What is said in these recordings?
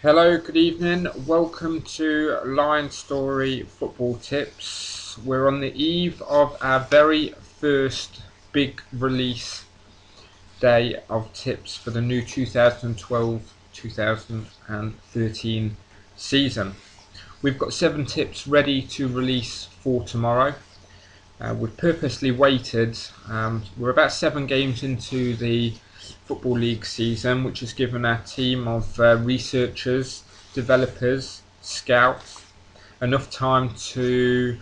Hello, good evening. Welcome to Lion Story Football Tips. We're on the eve of our very first big release day of tips for the new 2012-2013 season. We've got 7 tips ready to release for tomorrow. We've purposely waited. We're about 7 games into the Football League season, which has given our team of researchers, developers, scouts enough time to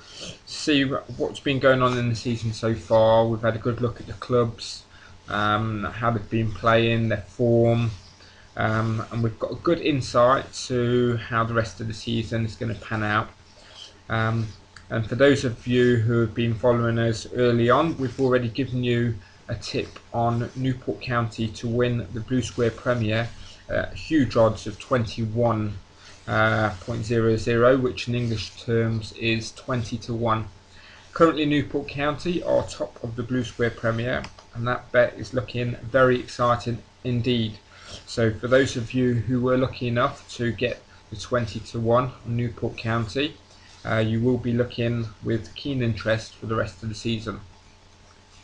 see what's been going on in the season so far. We've had a good look at the clubs, how they've been playing, their form, and we've got a good insight to how the rest of the season is going to pan out. And for those of you who have been following us early on, we've already given you a tip on Newport County to win the Blue Square Premier. Huge odds of 21.00, which in English terms is 20 to 1. Currently Newport County are top of the Blue Square Premier, and that bet is looking very exciting indeed. So for those of you who were lucky enough to get the 20 to 1 on Newport County, you will be looking with keen interest for the rest of the season.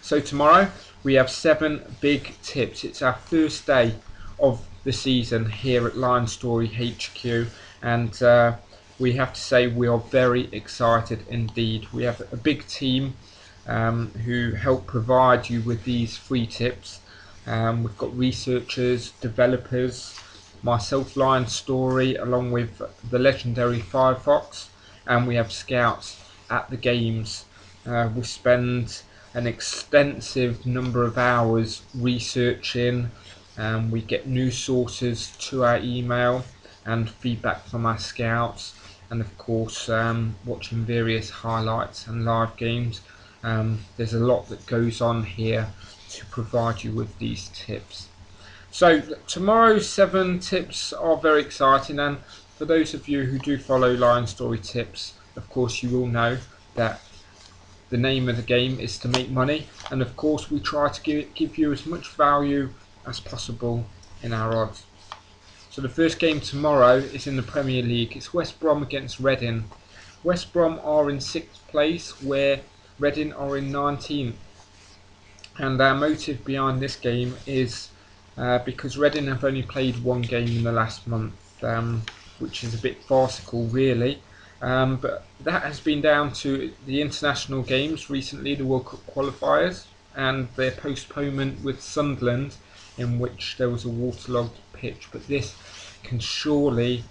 So tomorrow we have 7 big tips. It's our first day of the season here at Lion Story HQ, and we have to say we are very excited indeed. We have a big team who help provide you with these free tips. We've got researchers, developers, myself, Lion Story, along with the legendary Firefox, and we have scouts at the games. We spend an extensive number of hours researching, and we get news sources to our email and feedback from our scouts, and of course watching various highlights and live games. There's a lot that goes on here to provide you with these tips. So tomorrow's 7 tips are very exciting, and for those of you who do follow Lion Story Tips, of course you will know that the name of the game is to make money, and of course we try to give you as much value as possible in our odds. So the first game tomorrow is in the Premier League. It's West Brom against Reading. West Brom are in 6th place, where Reading are in 19th. And our motive behind this game is because Reading have only played 1 game in the last month, which is a bit farcical really. But that has been down to the international games recently, the World Cup qualifiers, and their postponement with Sunderland, in which there was a waterlogged pitch. But this can surely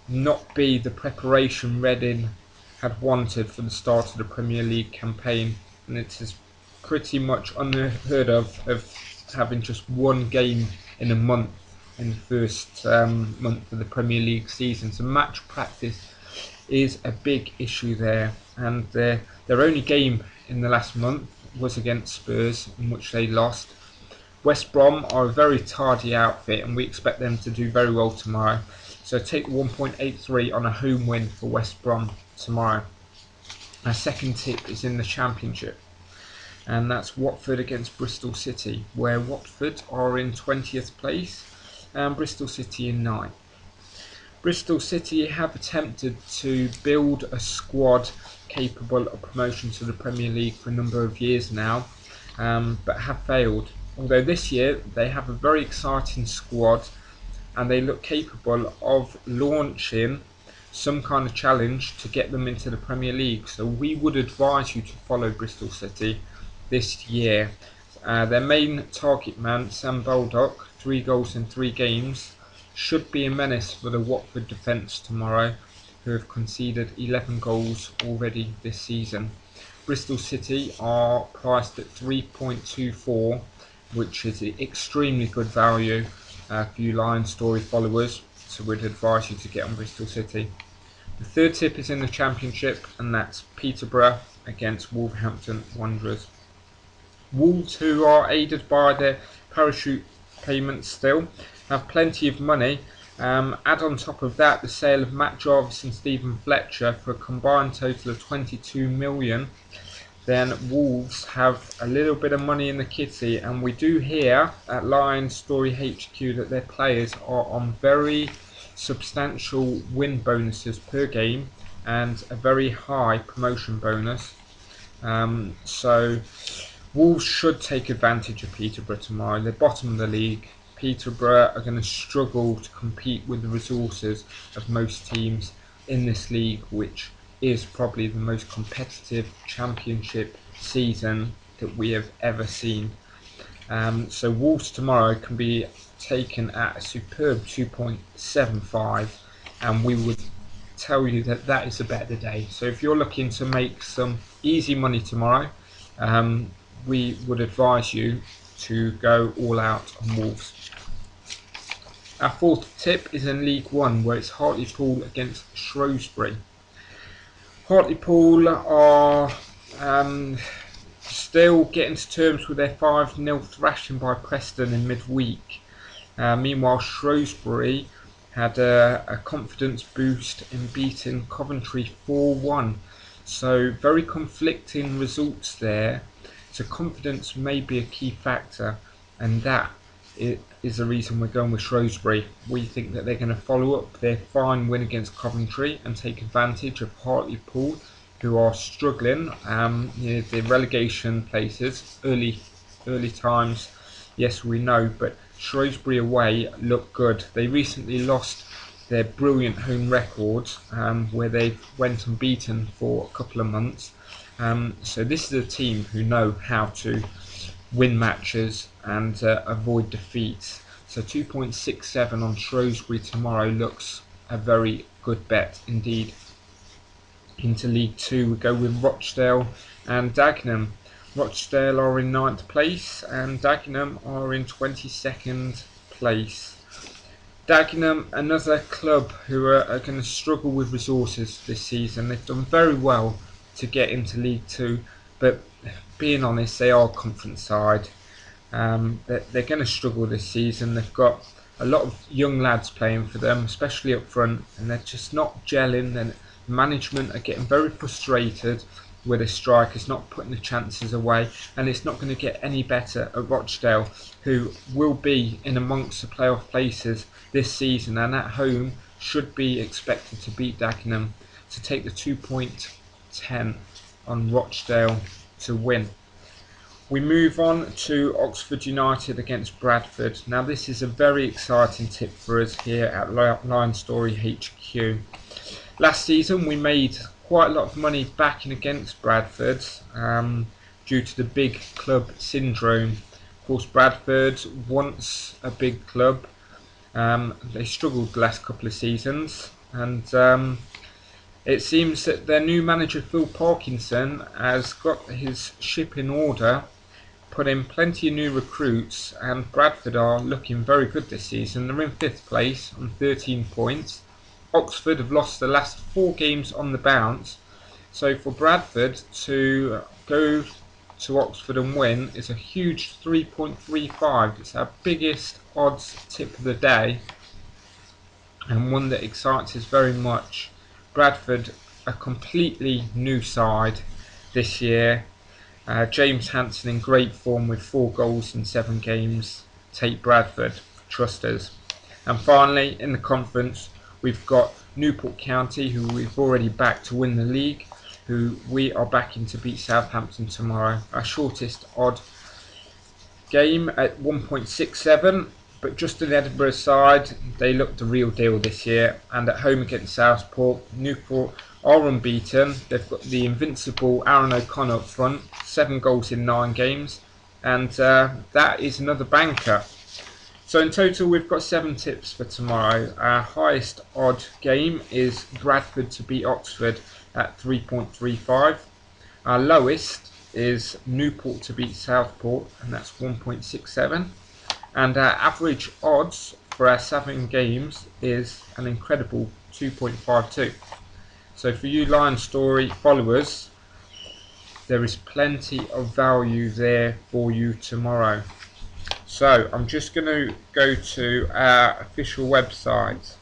not be the preparation Reading had wanted for the start of the Premier League campaign, and it is pretty much unheard of having just 1 game in a month in the first month of the Premier League season. So match practice is a big issue there, and their only game in the last month was against Spurs, in which they lost. West Brom are a very tardy outfit, and we expect them to do very well tomorrow. So take 1.83 on a home win for West Brom tomorrow. Our second tip is in the Championship, and that's Watford against Bristol City, where Watford are in 20th place and Bristol City in 9th. Bristol City have attempted to build a squad capable of promotion to the Premier League for a number of years now, but have failed. Although this year they have a very exciting squad, and they look capable of launching some kind of challenge to get them into the Premier League. So we would advise you to follow Bristol City this year. Their main target man, Sam Baldock, 3 goals in 3 games, should be a menace for the Watford defence tomorrow, who have conceded 11 goals already this season. Bristol City are priced at 3.24, which is extremely good value for you Lion Story followers, so we'd advise you to get on Bristol City. The third tip is in the Championship, and that's Peterborough against Wolverhampton Wanderers. Wolves, who are aided by their parachute payments still, have plenty of money. Add on top of that the sale of Matt Jarvis and Stephen Fletcher for a combined total of 22 million. Then Wolves have a little bit of money in the kitty, and we do hear at Lion Story HQ that their players are on very substantial win bonuses per game and a very high promotion bonus. So Wolves should take advantage of Peterborough tomorrow. They're bottom of the league. Peterborough are going to struggle to compete with the resources of most teams in this league, which is probably the most competitive championship season that we have ever seen. So Wolves tomorrow can be taken at a superb 2.75, and we would tell you that that is a bet of the day. So if you're looking to make some easy money tomorrow, we would advise you to go all out on Wolves. Our fourth tip is in League One, where it's Hartlepool against Shrewsbury. Hartlepool are still getting to terms with their 5-0 thrashing by Preston in midweek. Meanwhile, Shrewsbury had a confidence boost in beating Coventry 4-1. So very conflicting results there. So confidence may be a key factor, and that is the reason we're going with Shrewsbury. We think that they're going to follow up their fine win against Coventry and take advantage of Hartlepool, who are struggling near the relegation places. Early times, yes, we know, but Shrewsbury away look good. They recently lost their brilliant home record, where they went unbeaten for a couple of months. So this is a team who know how to win matches and avoid defeats. So 2.67 on Shrewsbury tomorrow looks a very good bet indeed. Into League 2 we go with Rochdale and Dagenham. Rochdale are in 9th place and Dagenham are in 22nd place. Dagenham, another club who are going to struggle with resources this season. They've done very well to get into League 2, but being honest, they are a conference side. They're going to struggle this season. They've got a lot of young lads playing for them, especially up front, and they're just not gelling. And management are getting very frustrated with a strikers not putting the chances away, and it's not going to get any better at Rochdale, who will be in amongst the playoff places this season, and at home should be expected to beat Dagenham, to take the 2.10 on Rochdale to win. We move on to Oxford United against Bradford. Now this is a very exciting tip for us here at Lion Story HQ. Last season we made quite a lot of money backing against Bradford due to the big club syndrome. Of course, Bradford, once a big club, they struggled the last couple of seasons, and it seems that their new manager Phil Parkinson has got his ship in order, put in plenty of new recruits, and Bradford are looking very good this season. They're in 5th place on 13 points. Oxford have lost the last 4 games on the bounce, so for Bradford to go to Oxford and win is a huge 3.35. It's our biggest odds tip of the day, and one that excites us very much. Bradford, a completely new side this year. James Hansen in great form with 4 goals in 7 games. Take Bradford, trust us. And finally, in the conference, we've got Newport County, who we've already backed to win the league, who we are backing to beat Southampton tomorrow. Our shortest odd game at 1.67, but just on the Edinburgh side, they look the real deal this year. And at home against Southport, Newport are unbeaten. They've got the invincible Aaron O'Connor up front, 7 goals in 9 games, and that is another banker. So in total we've got 7 tips for tomorrow. Our highest odd game is Bradford to beat Oxford at 3.35. Our lowest is Newport to beat Southport, and that's 1.67. And our average odds for our 7 games is an incredible 2.52. So for you Lion Story followers, there is plenty of value there for you tomorrow. So I'm just going to go to our official website,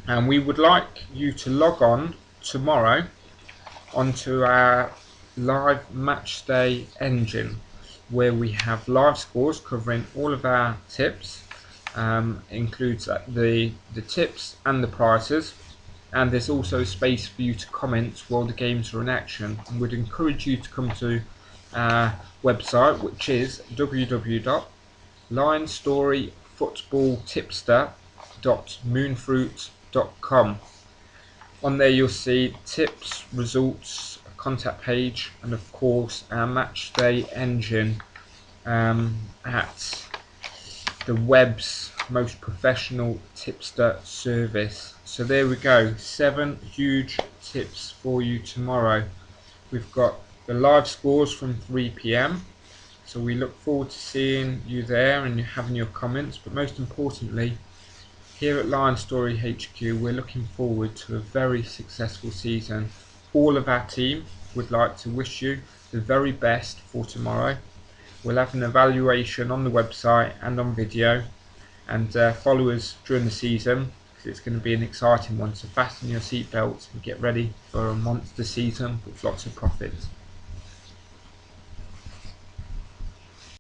and we would like you to log on tomorrow onto our live matchday engine, where we have live scores covering all of our tips, includes the tips and the prizes, and there's also space for you to comment while the games are in action. And we'd encourage you to come to our website, which is www.lionsstoryfootballtipster.moonfruit.com. On there you'll see tips, results, a contact page, and of course our match day engine at the web's most professional tipster service. So there we go, 7 huge tips for you tomorrow. We've got the live scores from 3 PM, so we look forward to seeing you there and having your comments, but most importantly, here at Lions Story HQ, we're looking forward to a very successful season. All of our team would like to wish you the very best for tomorrow. We'll have an evaluation on the website and on video, and follow us during the season because it's going to be an exciting one. So fasten your seatbelts and get ready for a monster season with lots of profits.